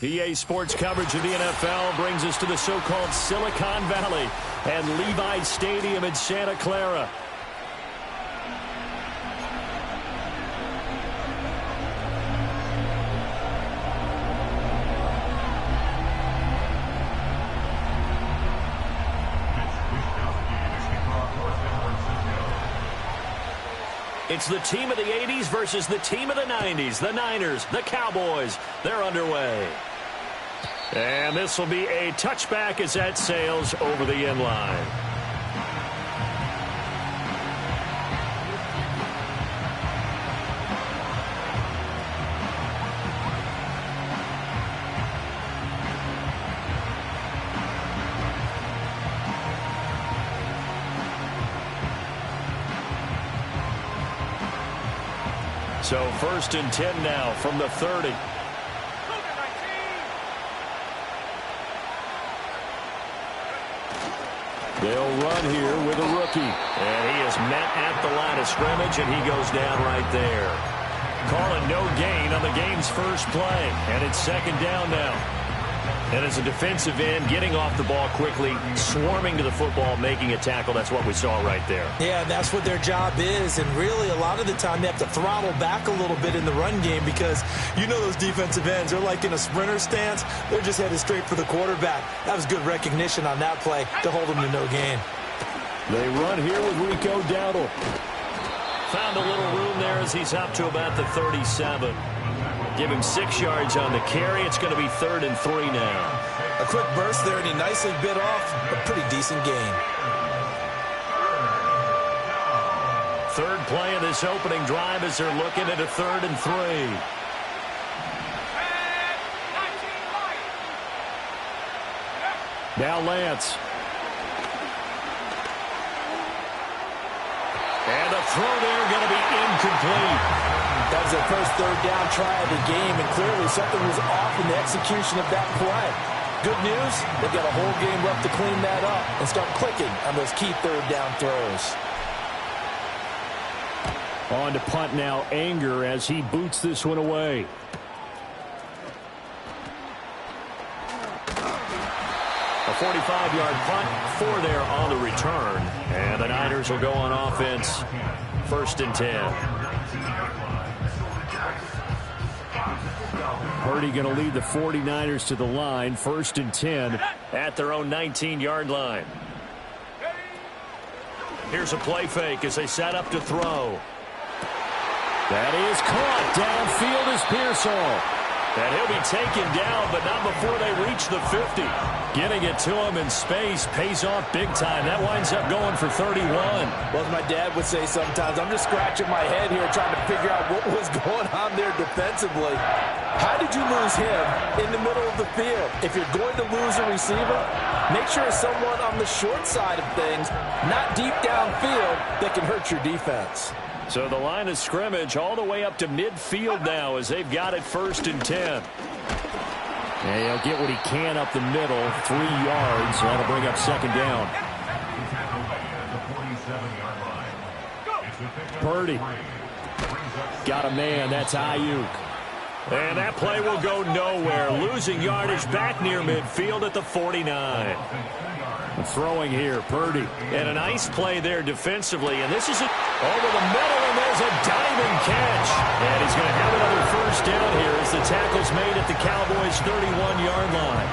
PA Sports coverage of the NFL brings us to the so-called Silicon Valley and Levi Stadium in Santa Clara. It's the team of the 80s versus the team of the 90s. The Niners, the Cowboys, they're underway. And this will be a touchback as that sails over the end line. So 1st and 10 now from the 30. They'll run here with a rookie. And he is met at the line of scrimmage, and he goes down right there. Calling no gain on the game's first play. And it's 2nd down now. And as a defensive end, getting off the ball quickly, swarming to the football, making a tackle, that's what we saw right there. Yeah, that's what their job is. And really, a lot of the time, they have to throttle back a little bit in the run game because you know those defensive ends, they're like in a sprinter stance. They're just headed straight for the quarterback. That was good recognition on that play to hold them to no gain. They run here with Rico Dowdle. Found a little room there as he's up to about the 37. Give him 6 yards on the carry. It's going to be 3rd and 3 now. A quick burst there, and he nicely bit off a pretty decent gain. 3rd play of this opening drive as they're looking at a 3rd and 3. Now Lance. And the throw there going to be incomplete. That was their first 3rd down try of the game, and clearly something was off in the execution of that play. Good news, they've got a whole game left to clean that up and start clicking on those key 3rd down throws. On to punt now, Anger as he boots this one away. A 45-yard punt, 4 there on the return. And the Niners will go on offense, 1st and 10. Purdy going to lead the 49ers to the line, 1st and 10 at their own 19-yard line. Here's a play fake as they set up to throw. That is caught. Downfield is Pearsall. And he'll be taken down, but not before they reach the 50. Getting it to him in space pays off big time. That winds up going for 31. Well, as my dad would say sometimes, I'm just scratching my head here trying to figure out what was going on there defensively. How did you lose him in the middle of the field? If you're going to lose a receiver, make sure it's someone on the short side of things, not deep downfield, that can hurt your defense. So the line of scrimmage all the way up to midfield now as they've got it 1st and 10. And he'll get what he can up the middle, 3 yards. That'll bring up 2nd down. Purdy. Got a man. That's Ayuk. And that play will go nowhere. Losing yardage back near midfield at the 49. Throwing here, Purdy. And a nice play there defensively. And this is it over the middle, and there's a diving catch. And he's going to have another 1st down here as the tackle's made at the Cowboys' 31-yard line.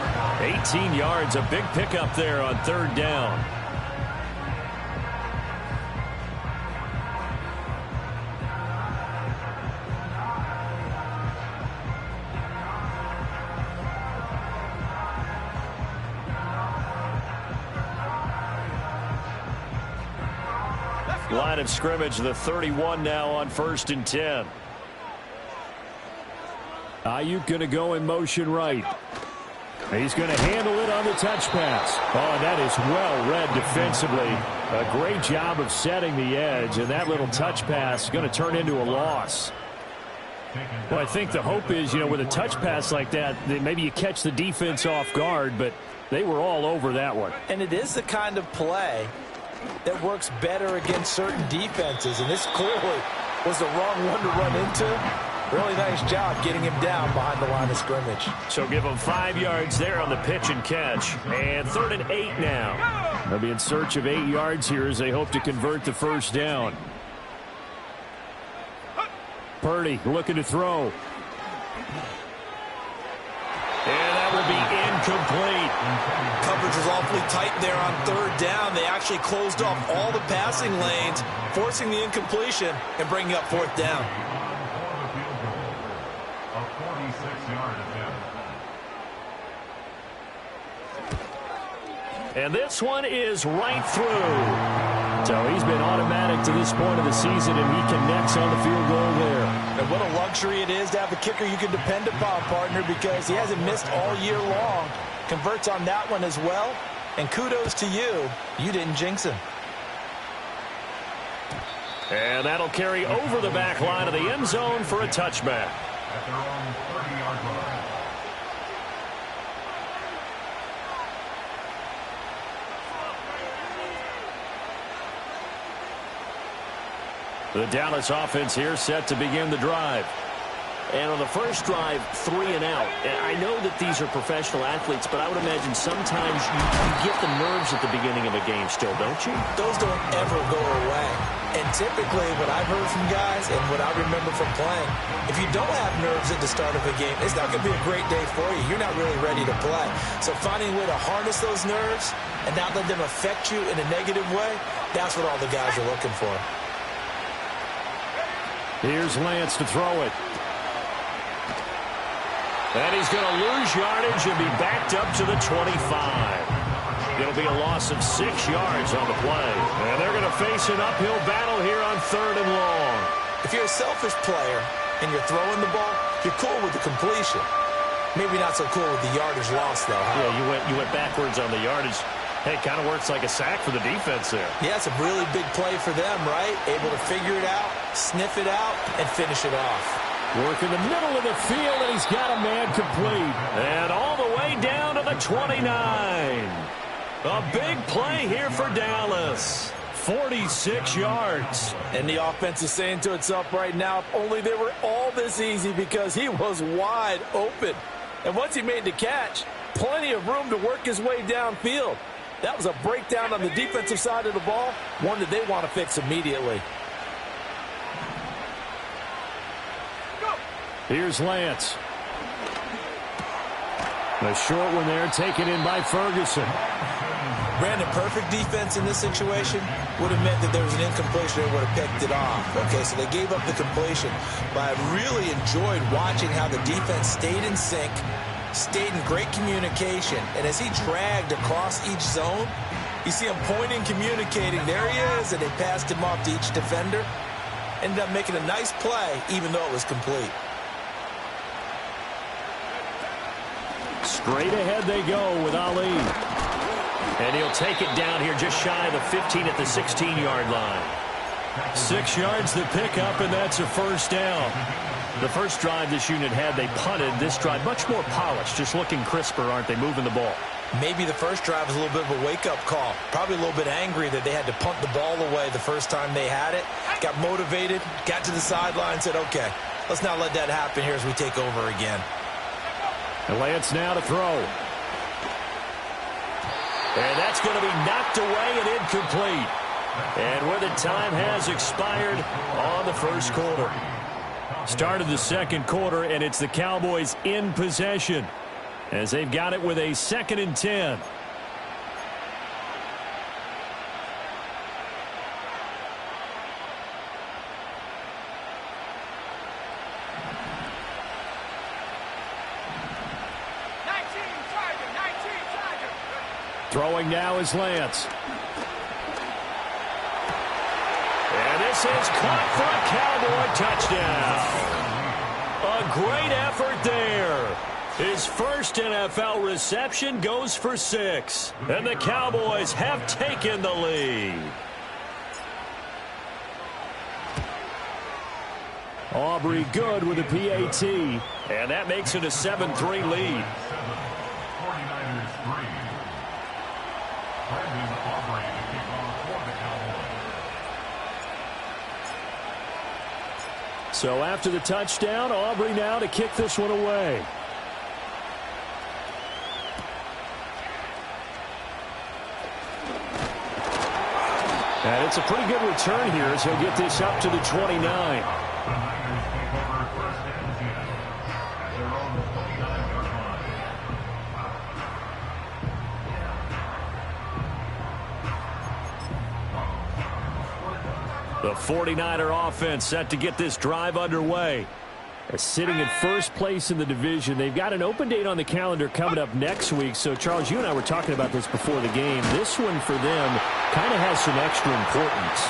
18 yards, a big pickup there on 3rd down. Line of scrimmage, the 31 now on 1st and 10. Ayuk going to go in motion right. He's going to handle it on the touch pass. Oh, that is well read defensively. A great job of setting the edge, and that little touch pass is going to turn into a loss. Well, I think the hope is, with a touch pass like that maybe you catch the defense off guard, but they were all over that one. And it is the kind of play that works better against certain defenses, and this clearly was the wrong one to run into. Really nice job getting him down behind the line of scrimmage. So give him 5 yards there on the pitch and catch. And 3rd and 8 now. They'll be in search of 8 yards here as they hope to convert the first down. Purdy looking to throw. And that will be incomplete. Coverage was awfully tight there on 3rd down. They actually closed off all the passing lanes, forcing the incompletion and bringing up 4th down. And this one is right through. So he's been automatic to this point of the season, and he connects on the field goal there. And what a luxury it is to have a kicker you can depend upon, partner, because he hasn't missed all year long. Converts on that one as well. And kudos to you. You didn't jinx him. And that'll carry over the back line of the end zone for a touchback. At their own 30-yard line. The Dallas offense here set to begin the drive. And on the first drive, 3 and out. And I know that these are professional athletes, but I would imagine sometimes you get the nerves at the beginning of a game still, don't you? Those don't ever go away. And typically what I've heard from guys and what I remember from playing, if you don't have nerves at the start of a game, it's not going to be a great day for you. You're not really ready to play. So finding a way to harness those nerves and not let them affect you in a negative way, that's what all the guys are looking for. Here's Lance to throw it. And he's going to lose yardage and be backed up to the 25. It'll be a loss of 6 yards on the play. And they're going to face an uphill battle here on 3rd and long. If you're a selfish player and you're throwing the ball, you're cool with the completion. Maybe not so cool with the yardage loss, though. Huh? Yeah, you went backwards on the yardage. Hey, it kind of works like a sack for the defense there. Yeah, it's a really big play for them, right? Able to figure it out, sniff it out, and finish it off. Work in the middle of the field, and he's got a man complete. And all the way down to the 29. A big play here for Dallas. 46 yards. And the offense is saying to itself right now, if only they were all this easy, because he was wide open. And once he made the catch, plenty of room to work his way downfield. That was a breakdown on the defensive side of the ball, one that they want to fix immediately. Here's Lance. A short one there, taken in by Ferguson. Brandon, perfect defense in this situation would have meant that there was an incompletion. They would have picked it off. Okay, so they gave up the completion. But I really enjoyed watching how the defense stayed in sync, stayed in great communication. And as he dragged across each zone, you see him pointing, communicating. There he is, and they passed him off to each defender. Ended up making a nice play, even though it was complete. Straight ahead they go with Ali. And he'll take it down here just shy of the 15 at the 16-yard line. 6 yards the pickup, and that's a first down. The first drive this unit had, they punted. This drive, much more polished, just looking crisper, aren't they, moving the ball? Maybe the first drive was a little bit of a wake-up call. Probably a little bit angry that they had to punt the ball away the first time they had it. Got motivated, got to the sideline, said, okay, let's not let that happen here as we take over again. And Lance now to throw. And that's going to be knocked away and incomplete. And where the time has expired on the first quarter. Started the second quarter, and it's the Cowboys in possession as they've got it with a 2nd and 10. Throwing now is Lance. And this is caught for a Cowboy touchdown. A great effort there. His first NFL reception goes for 6. And the Cowboys have taken the lead. Aubrey good with a PAT. And that makes it a 7-3 lead. So after the touchdown, Aubrey now to kick this one away. And it's a pretty good return here as he'll get this up to the 29. The 49er offense set to get this drive underway. They're sitting in first place in the division. They've got an open date on the calendar coming up next week. So, Charles, you and I were talking about this before the game. This one for them kind of has some extra importance.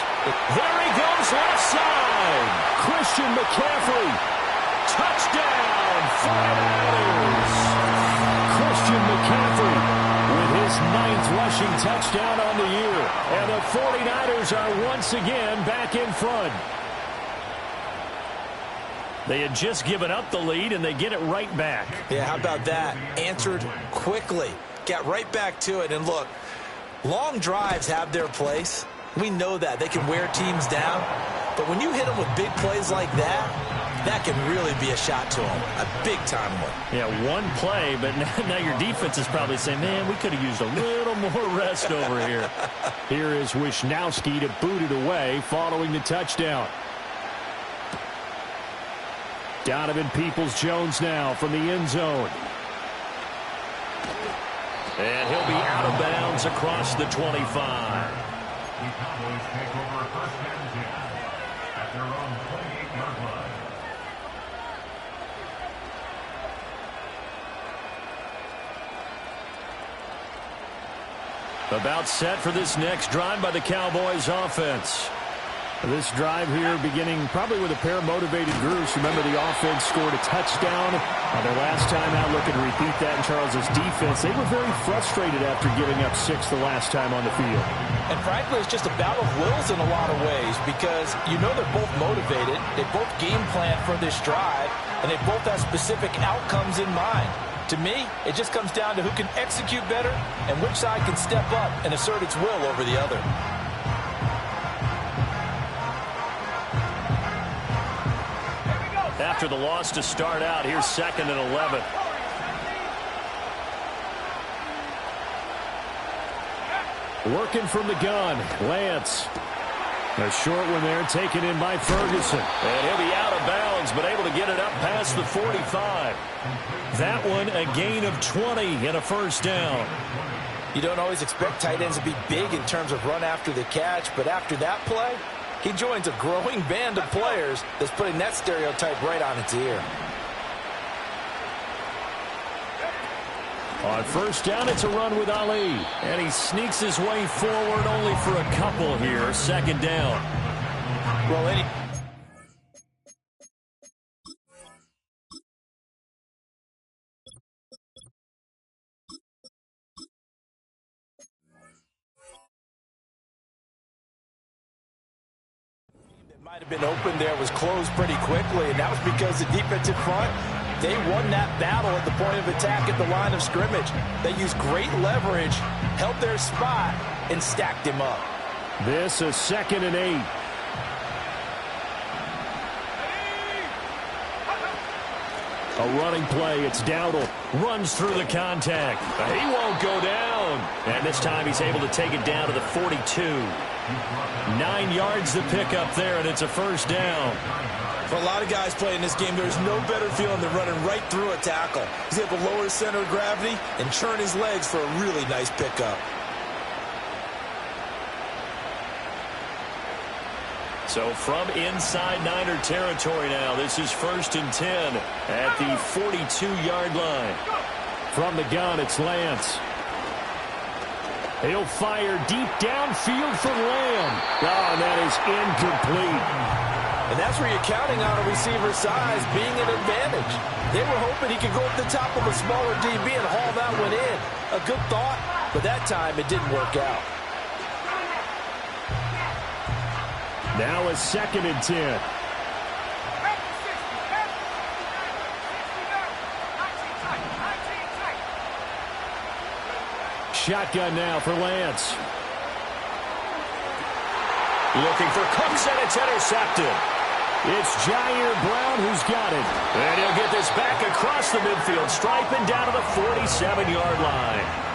There he goes, left side. Christian McCaffrey. Touchdown, 49ers. Christian McCaffrey with his 9th rushing touchdown on the year. And the 49ers are once again back in front. They had just given up the lead, and they get it right back. Yeah, how about that? Answered quickly. Got right back to it. And look, long drives have their place. We know that. They can wear teams down. But when you hit them with big plays like that, that can really be a shot to them. A big-time one. Yeah, one play, but now your defense is probably saying, man, we could have used a little more rest over here. Here is Wisnowski to boot it away following the touchdown. Donovan Peoples-Jones now from the end zone. And he'll be out of bounds across the 25. The Cowboys take over first and 10 at their own 28-yard line. About set for this next drive by the Cowboys offense. This drive here beginning probably with a pair of motivated groups. Remember, the offense scored a touchdown on their last time out. Looking to repeat that in Charles's defense. They were very frustrated after giving up 6 the last time on the field. And frankly, it's just a battle of wills in a lot of ways because you know they're both motivated. They both game plan for this drive, and they both have specific outcomes in mind. To me, it just comes down to who can execute better and which side can step up and assert its will over the other. After the loss to start out, here's 2nd and 11. Working from the gun, Lance. A short one there, taken in by Ferguson. And he'll be out of bounds, but able to get it up past the 45. That one, a gain of 20 and a first down. You don't always expect tight ends to be big in terms of run after the catch, but after that play, he joins a growing band of players that's putting that stereotype right on its ear. On first down, it's a run with Ali. And he sneaks his way forward only for a couple here. 2nd down. Well, might have been open there was closed pretty quickly, and that was because the defensive front, they won that battle at the point of attack at the line of scrimmage. They used great leverage, held their spot, and stacked him up. This is 2nd and 8. A running play. It's Dowdle. Runs through the contact. He won't go down. And this time he's able to take it down to the 42. 9 yards to pick up there, and it's a first down. For a lot of guys playing this game, there's no better feeling than running right through a tackle. He's able to lower his center of gravity and churn his legs for a really nice pickup. So from inside Niner territory now, this is 1st and 10 at the 42-yard line. From the gun, it's Lance. He'll fire deep downfield for Lamb. Oh, and that is incomplete. And that's where you're counting on a receiver's size being an advantage. They were hoping he could go up the top of a smaller DB and haul that one in. A good thought, but that time it didn't work out. Now a 2nd and 10. Shotgun now for Lance. Looking for Cooks, and it's intercepted. It's Jair Brown who's got it. And he'll get this back across the midfield stripe and down to the 47-yard line.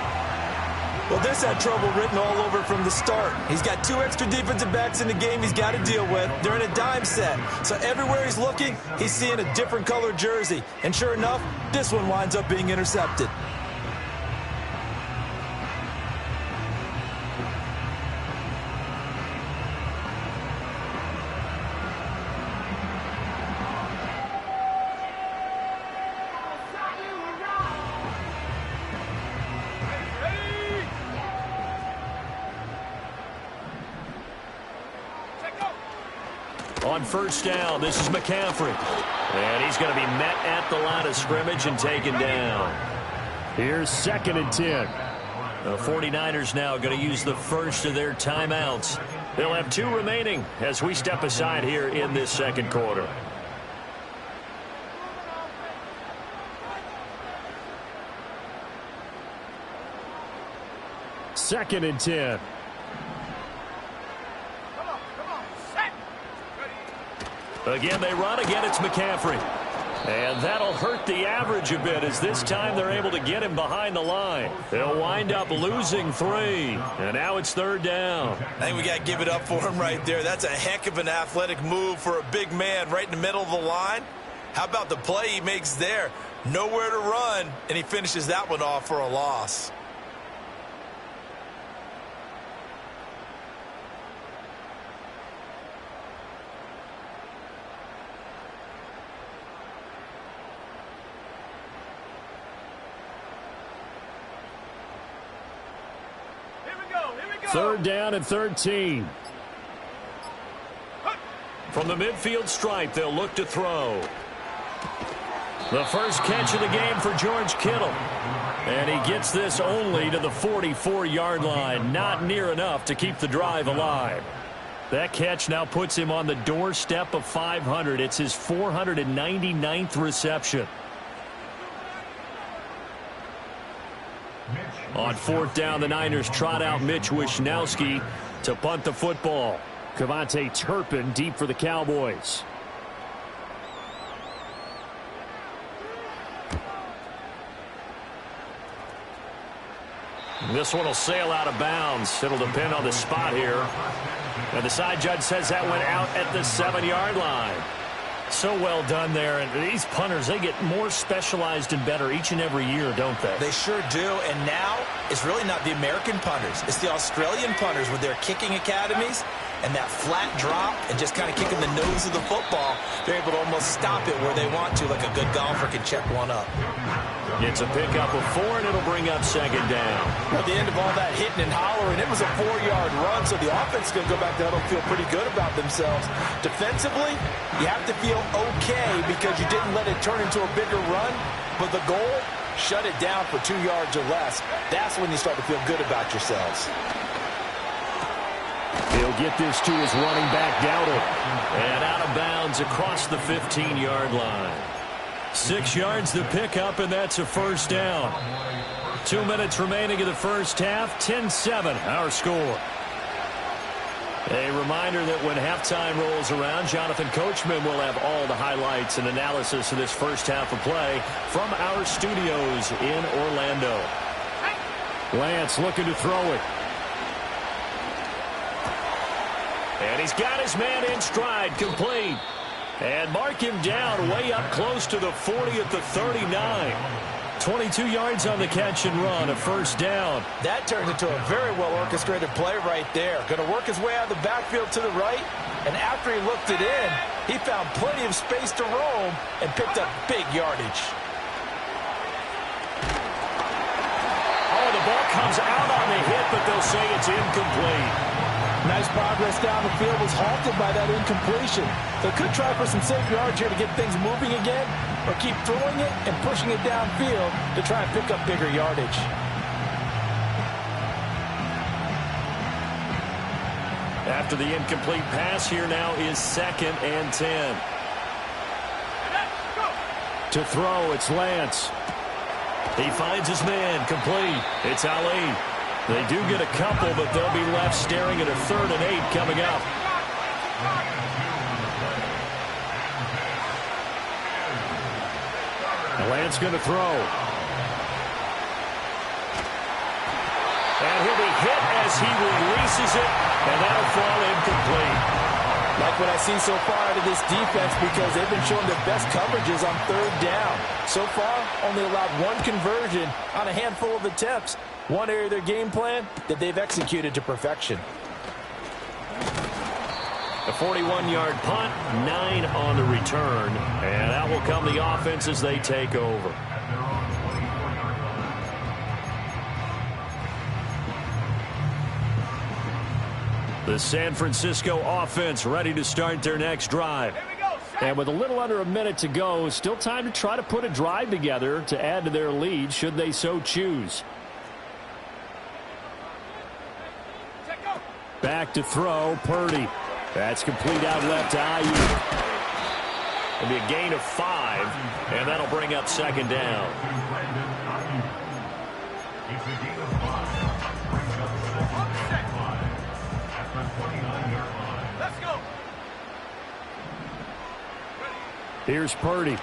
Well, this had trouble written all over from the start. He's got 2 extra defensive backs in the game he's got to deal with. They're in a dime set. So everywhere he's looking, he's seeing a different color jersey. And sure enough, this one winds up being intercepted. On first down, this is McCaffrey. And he's going to be met at the line of scrimmage and taken down. Here's 2nd and 10. The 49ers now going to use the first of their timeouts. They'll have 2 remaining as we step aside here in this second quarter. Second and 10. Again, they run. Again, it's McCaffrey. And that'll hurt the average a bit as this time they're able to get him behind the line. They'll wind up losing 3. And now it's 3rd down. I think we got to give it up for him right there. That's a heck of an athletic move for a big man right in the middle of the line. How about the play he makes there? Nowhere to run, and he finishes that one off for a loss. Third down and 13. From the midfield stripe, they'll look to throw. The first catch of the game for George Kittle. And he gets this only to the 44-yard line. Not near enough to keep the drive alive. That catch now puts him on the doorstep of 500. It's his 499th reception. On 4th down, the Niners trot out Mitch Wishnowsky to punt the football. Kevontae Turpin deep for the Cowboys. This one will sail out of bounds. It'll depend on the spot here. And the side judge says that went out at the 7-yard line. So well done there. And these punters, they get more specialized and better each and every year, don't they? They sure do. And now it's really not the American punters. It's the Australian punters with their kicking academies and that flat drop and just kind of kicking the nose of the football. They're able to almost stop it where they want to, like a good golfer can check one up. It's a pickup of 4, and it'll bring up 2nd down. At the end of all that hitting and hollering, it was a 4-yard run, so the offense is going to go back there and feel pretty good about themselves. Defensively, you have to feel okay because you didn't let it turn into a bigger run, but the goal, shut it down for 2 yards or less. That's when you start to feel good about yourselves. He'll get this to his running back, Dowdle. And out of bounds across the 15-yard line. 6 yards the pickup, and that's a first down. 2 minutes remaining in the first half. 10-7 our score. A reminder that when halftime rolls around, Jonathan Coachman will have all the highlights and analysis of this first half of play from our studios in Orlando. Lance looking to throw it. And he's got his man in stride, complete. And mark him down way up close to the 40 at the 39. 22 yards on the catch and run, a first down. That turned into a very well-orchestrated play right there. Going to work his way out of the backfield to the right, and after he looked it in, he found plenty of space to roam and picked up big yardage. Oh, the ball comes out on the hit, but they'll say it's incomplete. Nice progress down the field, was halted by that incompletion. They could try for some safe yards here to get things moving again, or keep throwing it and pushing it downfield to try and pick up bigger yardage. After the incomplete pass, here now is 2nd and 10. To throw, it's Lance. He finds his man, complete. It's Ali. They do get a couple, but they'll be left staring at a 3rd and 8 coming up. And Lance going to throw. And he'll be hit as he releases it, and that'll fall incomplete. Like what I see so far out of this defense, because they've been showing their best coverages on third down. So far, only allowed one conversion on a handful of attempts. One area of their game plan that they've executed to perfection. A 41-yard punt, 9 on the return, and out will come the offense as they take over. The San Francisco offense ready to start their next drive. And with a little under a minute to go, still time to try to put a drive together to add to their lead should they so choose. Back to throw, Purdy. That's complete out left to Ayuk. It'll be a gain of 5, and that'll bring up second down. It's a gain of 5. Brings up second down. At the 29-yard line. Let's go. Here's Purdy.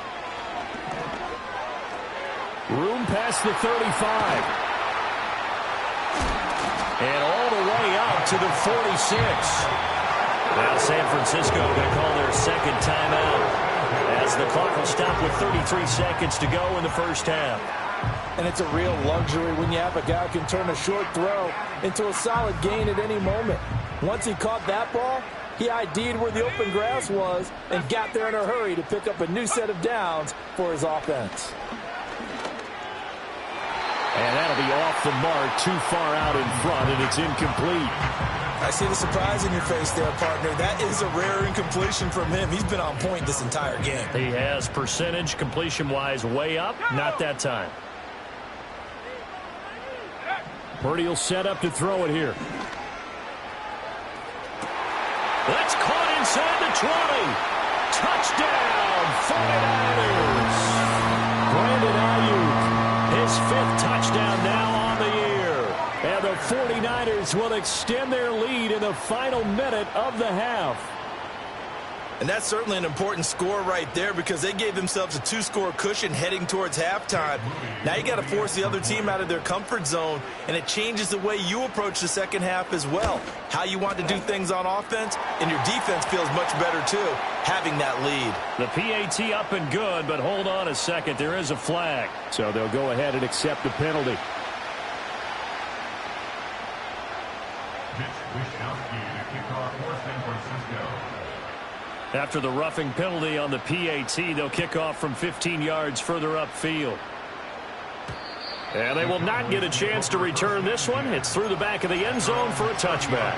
Room past the 35. And all the way up to the 46. Now San Francisco going to call their second timeout as the clock will stop with 33 seconds to go in the first half. And it's a real luxury when you have a guy who can turn a short throw into a solid gain at any moment. Once he caught that ball, he ID'd where the open grass was and got there in a hurry to pick up a new set of downs for his offense. And that'll be off the mark, too far out in front, and it's incomplete. I see the surprise in your face there, partner. That is a rare incompletion from him. He's been on point this entire game. He has percentage completion-wise way up. Not that time. Purdy will set up to throw it here. That's caught inside the 20. Touchdown, 49ers. Brandon Ayuk, his 5th touchdown now on the year. And the 49ers will extend their lead in the final minute of the half. And that's certainly an important score right there because they gave themselves a 2-score cushion heading towards halftime. Now you got to force the other team out of their comfort zone, and it changes the way you approach the second half as well. How you want to do things on offense, and your defense feels much better too, having that lead. The PAT up and good, but hold on a second. There is a flag. So they'll go ahead and accept the penalty. After the roughing penalty on the PAT, they'll kick off from 15 yards further upfield. And they will not get a chance to return this one. It's through the back of the end zone for a touchback.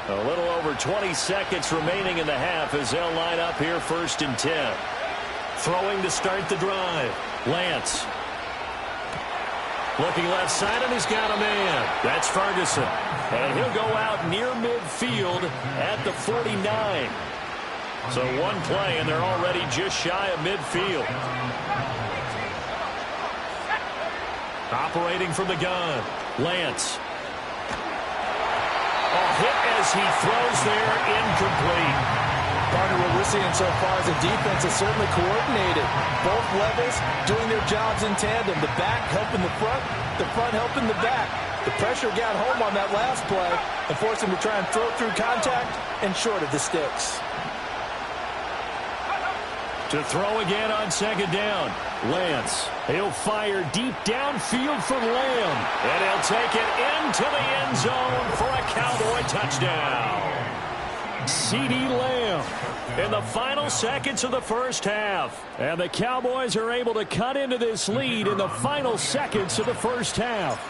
A little over 20 seconds remaining in the half as they'll line up here 1st and 10. Throwing to start the drive. Lance. Looking left side, and he's got a man. That's Ferguson. And he'll go out near midfield at the 49. So one play, and they're already just shy of midfield. Operating from the gun. Lance. A hit as he throws there, incomplete. Partner, what we're seeing so far is the defense is certainly coordinated. Both levels doing their jobs in tandem. The back helping the front helping the back. The pressure got home on that last play and forced him to try and throw through contact and short of the sticks. To throw again on second down. Lance. He'll fire deep downfield for Lamb. And he'll take it into the end zone for a Cowboy touchdown. CeeDee Lamb in the final seconds of the first half. And the Cowboys are able to cut into this lead in the final seconds of the first half.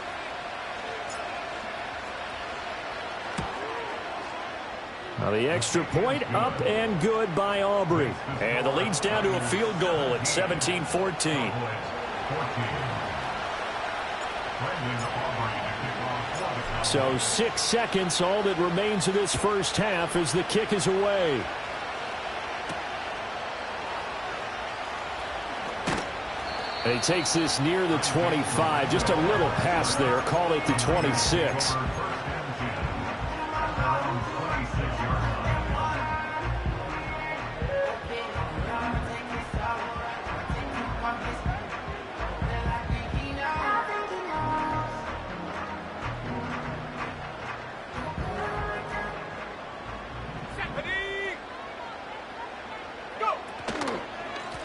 Now the extra point up and good by Aubrey. And the lead's down to a field goal at 17-14. So 6 seconds, all that remains of this first half as the kick is away. And he takes this near the 25. Just a little pass there. Call it the 26.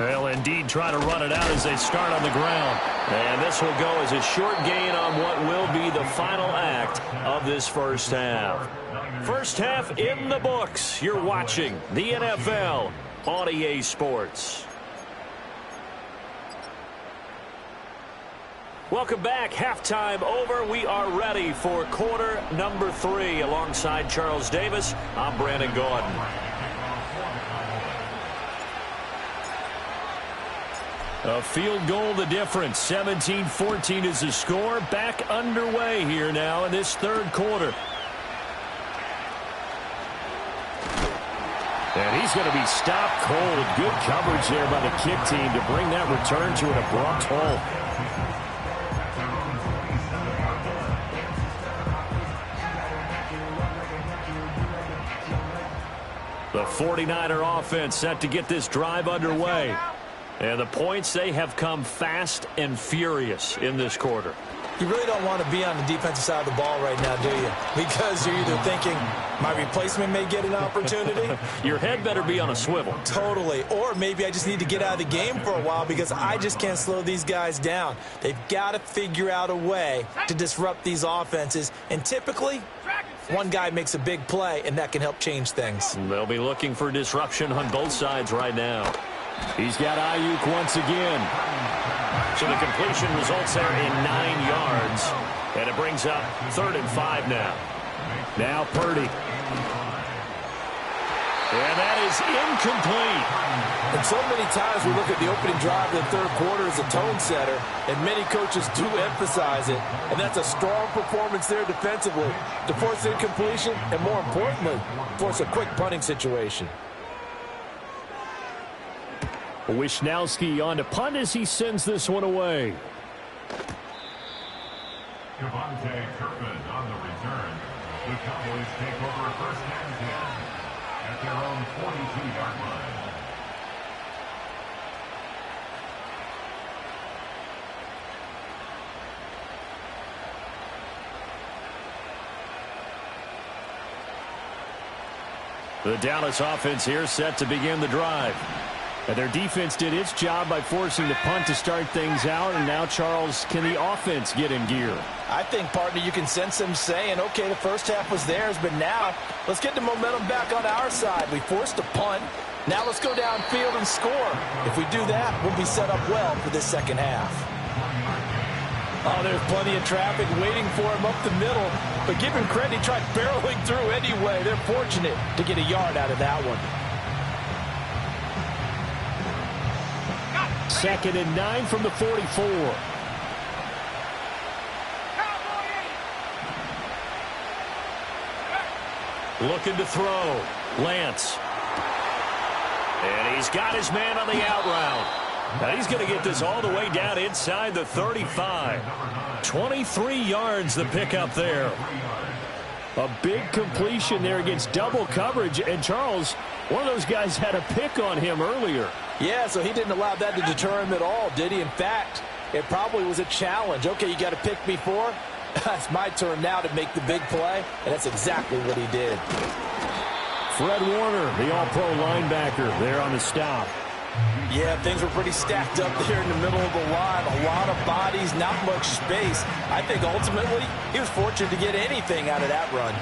They'll indeed try to run it out as they start on the ground. And this will go as a short gain on what will be the final act of this first half. First half in the books. You're watching the NFL on EA Sports. Welcome back. Halftime over. We are ready for quarter number 3. Alongside Charles Davis, I'm Brandon Gordon. A field goal the difference. 17-14 is the score. Back underway here now in this third quarter. And he's going to be stopped cold. Good coverage there by the kick team to bring that return to an abrupt halt. The 49er offense set to get this drive underway. And the points, they have come fast and furious in this quarter. You really don't want to be on the defensive side of the ball right now, do you? Because you're either thinking, my replacement may get an opportunity. Your head better be on a swivel. Totally. Or maybe I just need to get out of the game for a while because I just can't slow these guys down. They've got to figure out a way to disrupt these offenses. And typically, one guy makes a big play, and that can help change things. They'll be looking for disruption on both sides right now. He's got Ayuk once again. So the completion results there in 9 yards. And it brings up 3rd and 5 now. Now Purdy. And that is incomplete. And so many times we look at the opening drive of the third quarter as a tone setter, and many coaches do emphasize it. And that's a strong performance there defensively to force incompletion and, more importantly, force a quick punting situation. Wishnowski on to punt as he sends this one away. Devontae Turpin on the return. The Cowboys take over first and 10 at their own 42-yard line. The Dallas offense here set to begin the drive. And their defense did its job by forcing the punt to start things out. And now, Charles, can the offense get in gear? I think, partner, you can sense them saying, okay, the first half was theirs, but now let's get the momentum back on our side. We forced a punt. Now let's go downfield and score. If we do that, we'll be set up well for this second half. Oh, there's plenty of traffic waiting for him up the middle. But give him credit, he tried barreling through anyway. They're fortunate to get a yard out of that one. 2nd and 9 from the 44. Looking to throw. Lance. And he's got his man on the out route. Now he's going to get this all the way down inside the 35. 23 yards the pickup there. A big completion there against double coverage. And Charles, one of those guys had a pick on him earlier. Yeah, so he didn't allow that to deter him at all, did he? In fact, it probably was a challenge. Okay, you got to pick me for. It's my turn now to make the big play, and that's exactly what he did. Fred Warner, the all-pro linebacker, there on the stop. Yeah, things were pretty stacked up there in the middle of the line. A lot of bodies, not much space. I think ultimately he was fortunate to get anything out of that run.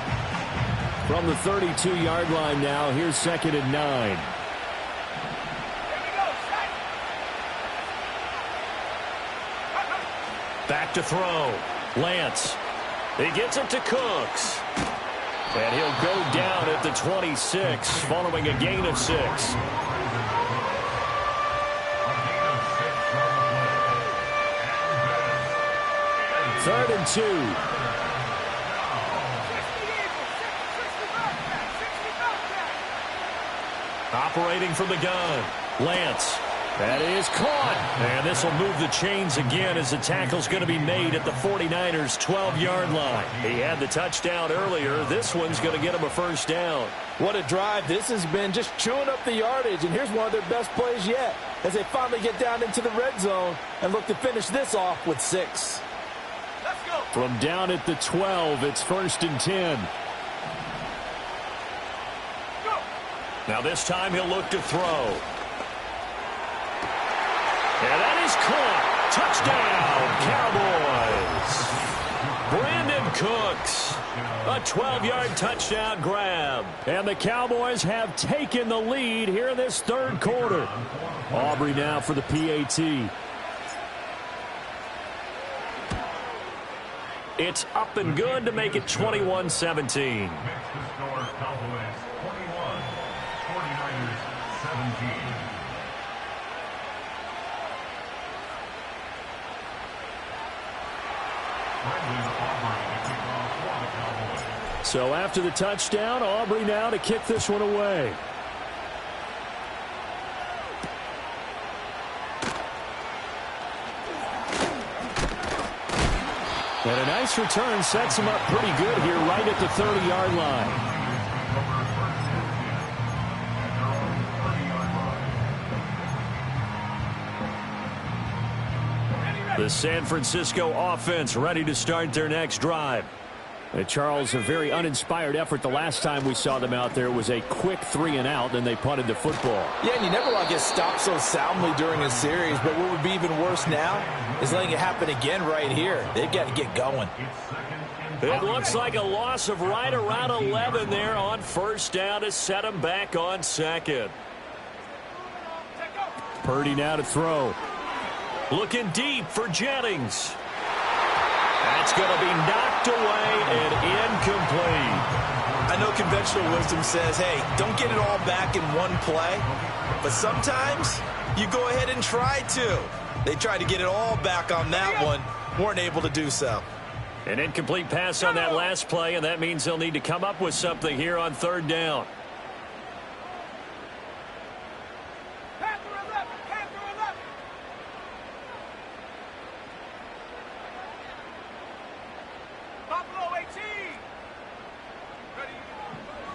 From the 32-yard line now, here's 2nd and 9. Back to throw. Lance. He gets it to Cooks. And he'll go down at the 26 following a gain of 6. Third and 2. Operating from the gun. Lance. That is caught. And this will move the chains again as the tackle's going to be made at the 49ers' 12-yard line. He had the touchdown earlier. This one's going to get him a first down. What a drive this has been, just chewing up the yardage. And here's one of their best plays yet as they finally get down into the red zone and look to finish this off with 6. Let's go. From down at the 12, it's 1st and 10. Now this time he'll look to throw. is caught. Touchdown, Cowboys. Brandon Cooks. A 12-yard touchdown grab. And the Cowboys have taken the lead here in this third quarter. Aubrey now for the PAT. It's up and good to make it 21-17. So after the touchdown, Aubrey now to kick this one away. And a nice return sets him up pretty good here right at the 30-yard line. The San Francisco offense ready to start their next drive. Charles, a very uninspired effort the last time we saw them out there was a quick 3-and-out, then they punted the football. Yeah, and you never want to get stopped so soundly during a series, but what would be even worse now is letting it happen again right here. They've got to get going. It looks like a loss of right around 11 there on first down to set them back on second. Purdy now to throw. Looking deep for Jennings. That's going to be knocked away and incomplete. I know conventional wisdom says, hey, don't get it all back in one play. But sometimes you go ahead and try to. They tried to get it all back on that one. Weren't able to do so. An incomplete pass on that last play, and that means they'll need to come up with something here on third down.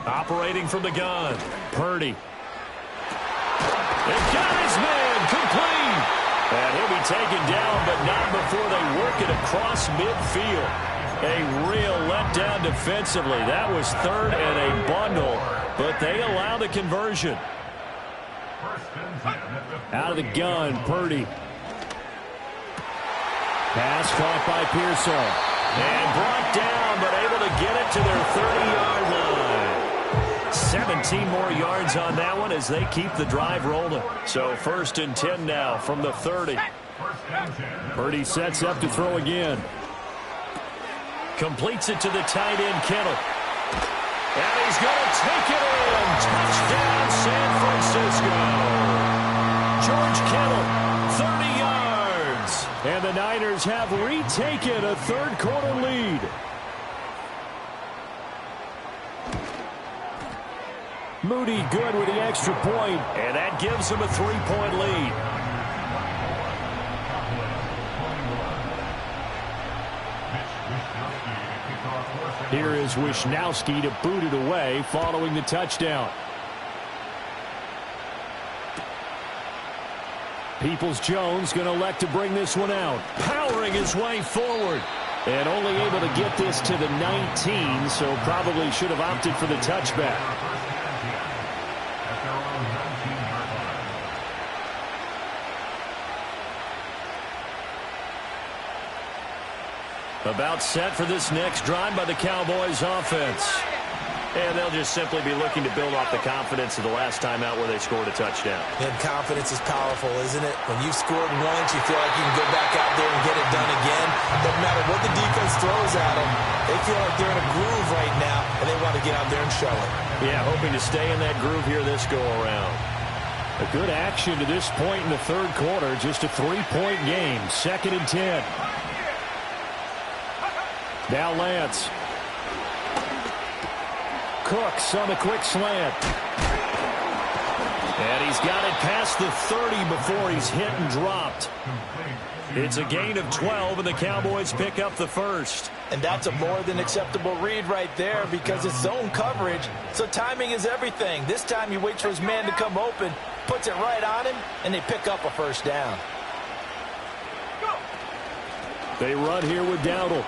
Operating from the gun, Purdy. They've got his man complete. And he'll be taken down, but not before they work it across midfield. A real letdown defensively. That was third and a bundle, but they allow the conversion. Out of the gun, Purdy. Pass caught by Pearsall. And brought down, but able to get it to their 30-yard line. 17 more yards on that one as they keep the drive rolling. So 1st and 10 now from the 30. Purdy sets up to throw again. Completes it to the tight end, Kittle. And he's going to take it in. Touchdown, San Francisco. George Kittle, 30 yards. And the Niners have retaken a third quarter lead. Moody good with the extra point, and that gives them a 3-point lead. Here is Wisnowski to boot it away following the touchdown. Peoples-Jones going to elect to bring this one out. Powering his way forward. And only able to get this to the 19, so probably should have opted for the touchback. About set for this next drive by the Cowboys offense. And they'll just simply be looking to build off the confidence of the last time out where they scored a touchdown. And confidence is powerful, isn't it? When you've scored once, you feel like you can go back out there and get it done again. Doesn't matter what the defense throws at them. They feel like they're in a groove right now, and they want to get out there and show it. Yeah, hoping to stay in that groove here this go-around. A good action to this point in the third quarter. Just a 3-point game. 2nd and 10. Now Lance. Cooks on the quick slant. And he's got it past the 30 before he's hit and dropped. It's a gain of 12, and the Cowboys pick up the first. And that's a more than acceptable read right there because it's zone coverage, so timing is everything. This time he waits for his man to come open, puts it right on him, and they pick up a first down. They run here with Dowdle.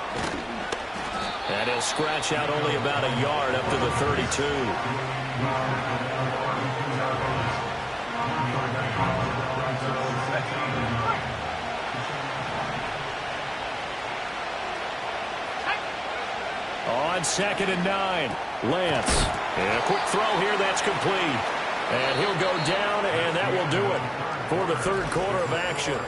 And he'll scratch out only about a yard up to the 32. 2nd and 9. Lance. And a quick throw here that's complete. And he'll go down, and that will do it for the third quarter of action.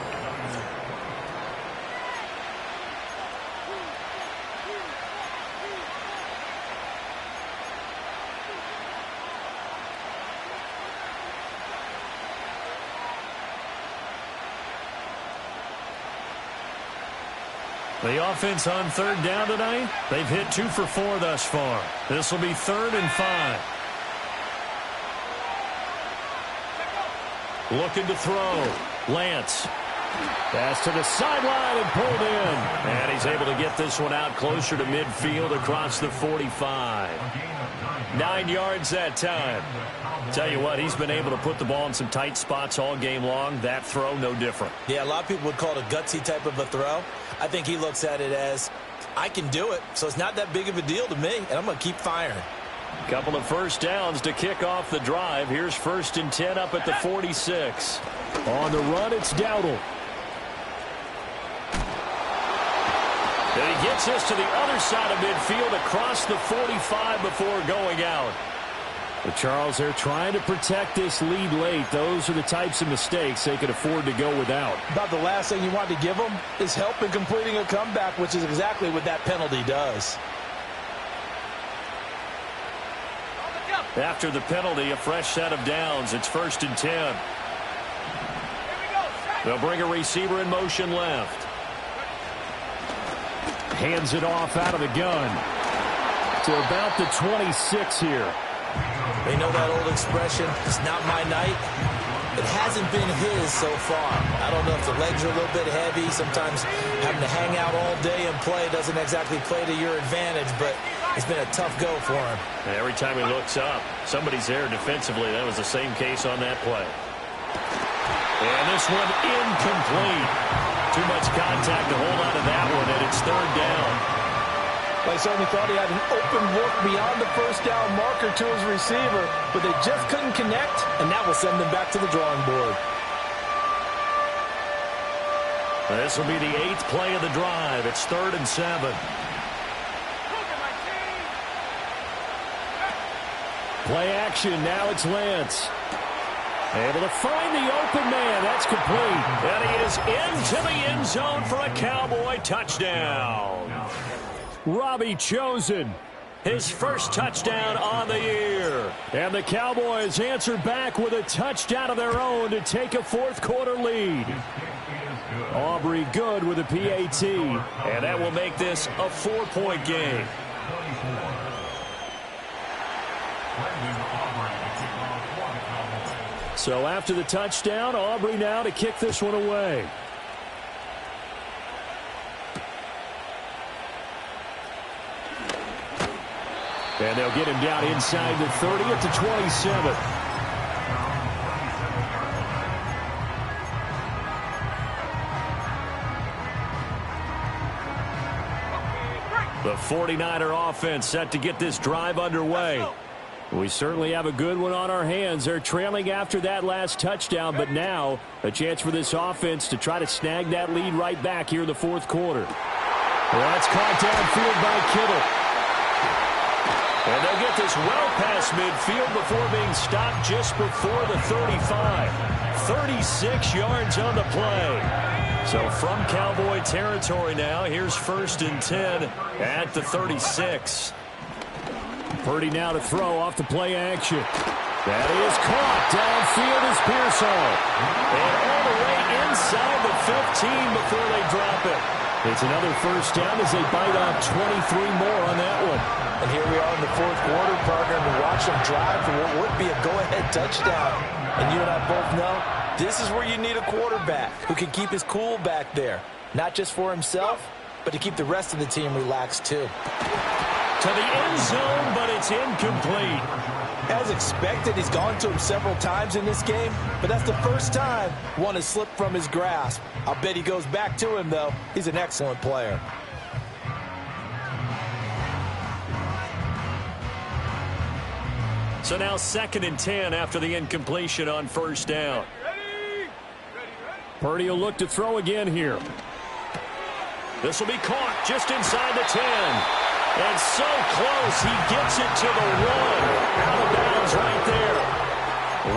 The offense on 3rd down tonight, they've hit 2 for 4 thus far. This will be 3rd and 5. Looking to throw. Lance. Pass to the sideline and pulled in. And he's able to get this one out closer to midfield across the 45. 9 yards that time. Tell you what, he's been able to put the ball in some tight spots all game long. That throw, no different. Yeah, a lot of people would call it a gutsy type of a throw. I think he looks at it as, I can do it, so it's not that big of a deal to me, and I'm going to keep firing. Couple of first downs to kick off the drive. Here's 1st and 10 up at the 46. On the run, it's Dowdle. And he gets this to the other side of midfield across the 45 before going out. But Charles, they're trying to protect this lead late. Those are the types of mistakes they could afford to go without. About the last thing you want to give them is help in completing a comeback, which is exactly what that penalty does. After the penalty, a fresh set of downs. It's 1st and 10. They'll bring a receiver in motion left. Hands it off out of the gun to about the 26 here. They know that old expression, it's not my night. It hasn't been his so far. I don't know if the legs are a little bit heavy. Sometimes having to hang out all day and play doesn't exactly play to your advantage, but it's been a tough go for him. And every time he looks up, somebody's there defensively. That was the same case on that play. And this one incomplete. Too much contact to hold on to that one, and it's 3rd down. They certainly thought he had an open look beyond the first down marker to his receiver, but they just couldn't connect, and that will send them back to the drawing board. This will be the 8th play of the drive. It's 3rd and 7. Play action. Now it's Lance. Able to find the open man. That's complete. And he is into the end zone for a Cowboy touchdown. Robbie Chosen, his first touchdown on the year. And the Cowboys answer back with a touchdown of their own to take a 4th quarter lead. Aubrey good with a PAT. And that will make this a 4-point game. So after the touchdown, Aubrey now to kick this one away. And they'll get him down inside the 30 at the 27. The 49er offense set to get this drive underway. We certainly have a good one on our hands. They're trailing after that last touchdown, but now a chance for this offense to try to snag that lead right back here in the 4th quarter. Well, that's caught downfield by Kittle. And they'll get this well past midfield before being stopped just before the 35. 36 yards on the play. So from Cowboy territory now, here's 1st and 10 at the 36. Purdy now to throw off the play action. That is caught. Downfield is Pearsall. And all the way inside the 15 before they drop it. It's another first down as they bite off 23 more on that one. And here we are in the 4th quarter, partner, to watch them drive for what would be a go-ahead touchdown. And you and I both know this is where you need a quarterback who can keep his cool back there. Not just for himself, but to keep the rest of the team relaxed too. To the end zone, but it's incomplete. As expected, he's gone to him several times in this game, but that's the first time one has slipped from his grasp. I'll bet he goes back to him, though. He's an excellent player. So now 2nd and 10 after the incompletion on first down. Purdy will look to throw again here. This will be caught just inside the 10. And so close, he gets it to the 1. Out of bounds right there.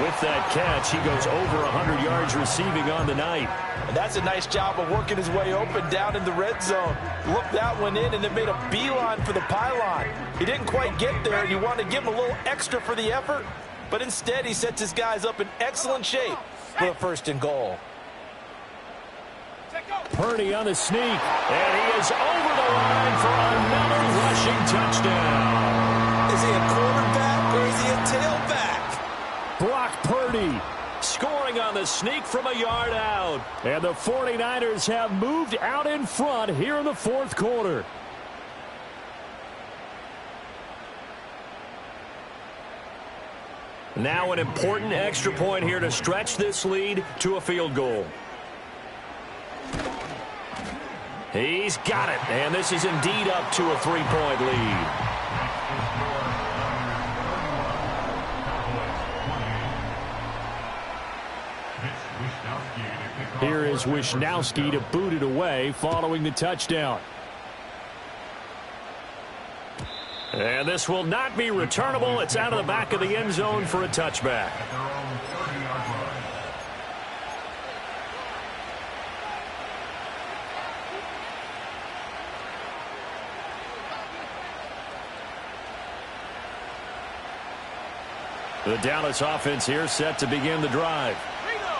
With that catch, he goes over 100 yards receiving on the night. And that's a nice job of working his way open down in the red zone. Looked that one in and then made a beeline for the pylon. He didn't quite get there, and you want to give him a little extra for the effort, but instead he sets his guys up in excellent shape for a 1st and goal. Purdy on the sneak, and he is over the line for another rushing touchdown. Is he a quarterback or is he a tailback? Brock Purdy scoring on the sneak from a yard out. And the 49ers have moved out in front here in the 4th quarter. Now an important extra point here to stretch this lead to a field goal. He's got it, and this is indeed up to a 3-point lead. Here is Wisnowski to boot it away following the touchdown. And this will not be returnable. It's out of the back of the end zone for a touchback. The Dallas offense here set to begin the drive.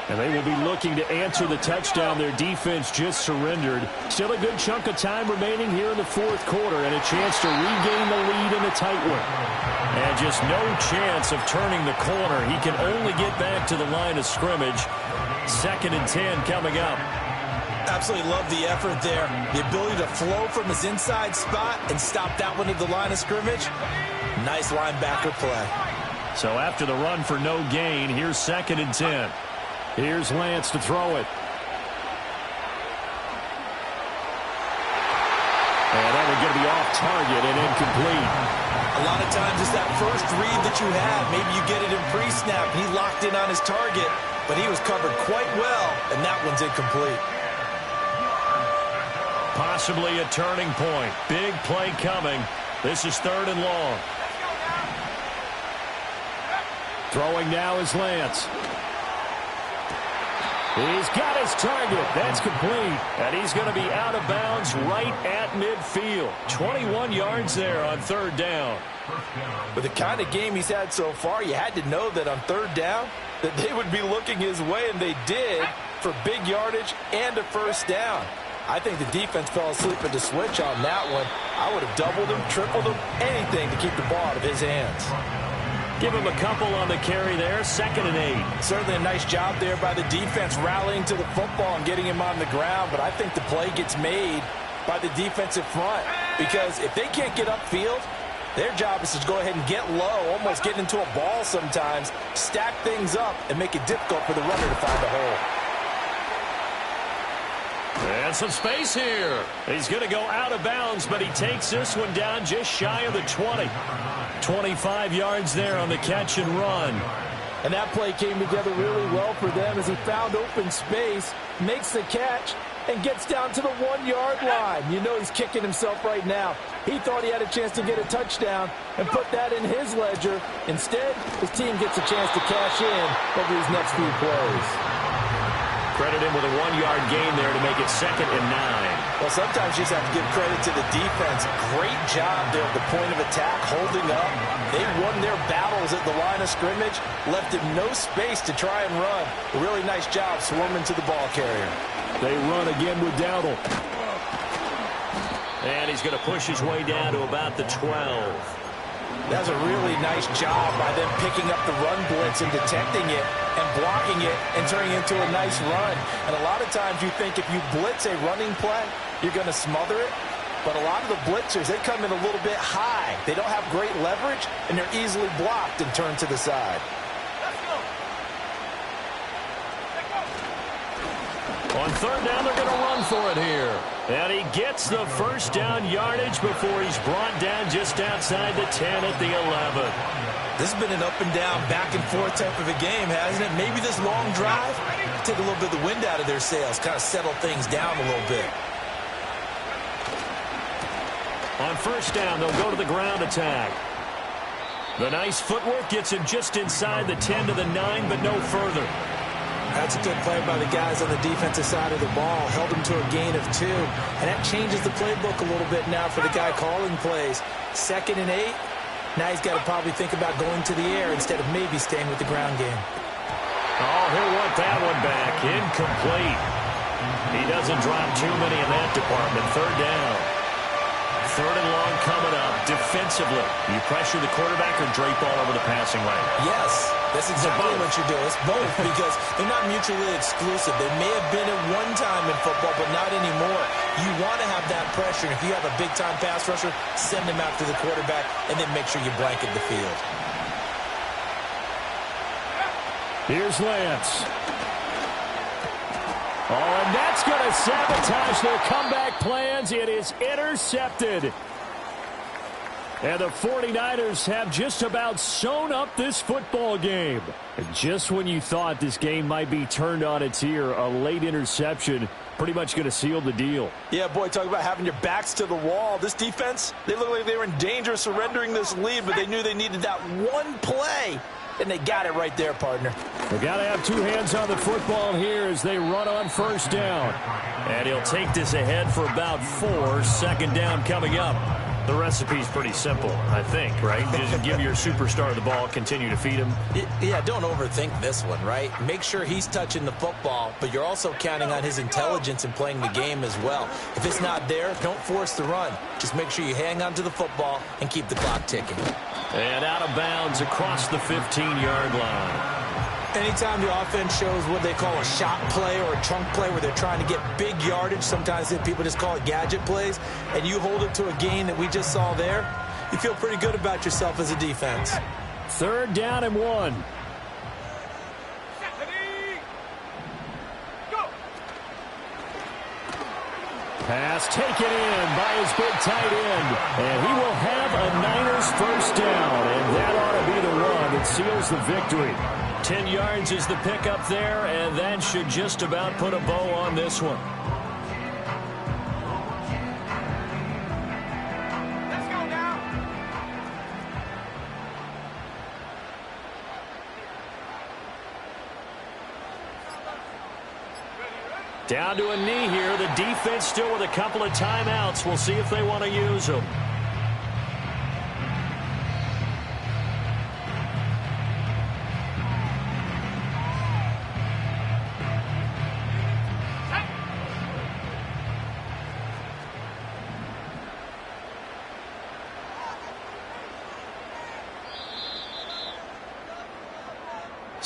And they will be looking to answer the touchdown their defense just surrendered. Still a good chunk of time remaining here in the 4th quarter and a chance to regain the lead in a tight one. And just no chance of turning the corner. He can only get back to the line of scrimmage. 2nd and 10 coming up. Absolutely love the effort there. The ability to flow from his inside spot and stop that one at the line of scrimmage. Nice linebacker play. So after the run for no gain, here's 2nd and 10. Here's Lance to throw it. And that one going to be off target and incomplete. A lot of times it's that first read that you have. Maybe you get it in pre-snap. He locked in on his target, but he was covered quite well, and that one's incomplete. Possibly a turning point. Big play coming. This is 3rd and long. Throwing now is Lance. He's got his target. That's complete. And he's going to be out of bounds right at midfield. 21 yards there on 3rd down. With the kind of game he's had so far, you had to know that on 3rd down that they would be looking his way, and they did, for big yardage and a 1st down. I think the defense fell asleep at the switch on that one. I would have doubled him, tripled him, anything to keep the ball out of his hands. Give him a couple on the carry there. 2nd and 8. Certainly a nice job there by the defense rallying to the football and getting him on the ground, but I think the play gets made by the defensive front, because if they can't get upfield, their job is to go ahead and get low, almost get into a ball sometimes, stack things up, and make it difficult for the runner to find a hole. And some space here. He's going to go out of bounds, but he takes this one down just shy of the 20. 25 yards there on the catch and run. And that play came together really well for them as he found open space, makes the catch, and gets down to the 1-yard line. You know he's kicking himself right now. He thought he had a chance to get a touchdown and put that in his ledger. Instead, his team gets a chance to cash in over these next few plays. Credit him with a 1-yard gain there to make it 2nd and 9. Well, sometimes you just have to give credit to the defense. Great job there at the point of attack, holding up. They won their battles at the line of scrimmage, left him no space to try and run. A really nice job swarming to the ball carrier. They run again with Dowdle. And he's going to push his way down to about the 12. That's a really nice job by them picking up the run blitz and detecting it and blocking it and turning it into a nice run. And a lot of times you think if you blitz a running play, you're going to smother it. But a lot of the blitzers, they come in a little bit high. They don't have great leverage, and they're easily blocked and turned to the side. On 3rd down, they're going to run for it here. And he gets the 1st down yardage before he's brought down just outside the 10 at the 11. This has been an up and down, back and forth type of a game, hasn't it? Maybe this long drive, take a little bit of the wind out of their sails, kind of settle things down a little bit. On first down, they'll go to the ground attack. The nice footwork gets him just inside the 10 to the 9, but no further. That's a good play by the guys on the defensive side of the ball. Held him to a gain of 2. And that changes the playbook a little bit now for the guy calling plays. 2nd and 8. Now he's got to probably think about going to the air instead of maybe staying with the ground game. Oh, he'll want that one back. Incomplete. He doesn't drop too many in that department. 3rd down. 3rd and long coming up. Defensively, you pressure the quarterback or drape all over the passing lane? Yes, that's exactly what you do. It's both because they're not mutually exclusive. They may have been at one time in football, but not anymore. You want to have that pressure. And if you have a big-time pass rusher, send him after the quarterback, and then make sure you blanket the field. Here's Lance. Oh, and that's going to sabotage their comeback plans. It is intercepted. And the 49ers have just about sewn up this football game. And just when you thought this game might be turned on its ear, a late interception pretty much going to seal the deal. Yeah, boy, talk about having your backs to the wall. This defense, they look like they were in danger of surrendering this lead, but they knew they needed that one play. And they got it right there, partner. They got to have 2 hands on the football here as they run on first down. And he'll take this ahead for about 4. 2nd down coming up. The recipe's pretty simple, I think, right? Just give your superstar the ball, continue to feed him. Yeah, don't overthink this one, right? Make sure he's touching the football, but you're also counting on his intelligence in playing the game as well. If it's not there, don't force the run. Just make sure you hang on to the football and keep the clock ticking. And out of bounds across the 15-yard line. Anytime the offense shows what they call a shot play or a chunk play where they're trying to get big yardage, sometimes people just call it gadget plays, and you hold it to a gain that we just saw there, you feel pretty good about yourself as a defense. 3rd down and 1. Pass taken in by his big tight end. And he will have a Niners first down. And that ought to be the run that seals the victory. 10 yards is the pickup there, and that should just about put a bow on this one. Let's go now. Down to a knee here. The defense still with a couple of timeouts. We'll see if they want to use them.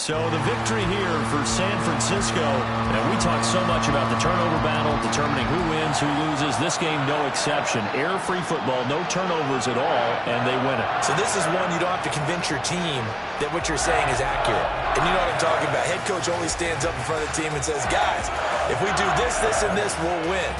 So the victory here for San Francisco. And we talk so much about the turnover battle, determining who wins, who loses. This game, no exception. Error-free football, no turnovers at all, and they win it. So this is one you don't have to convince your team that what you're saying is accurate. And you know what I'm talking about. Head coach always stands up in front of the team and says, guys, if we do this, this, and this, we'll win.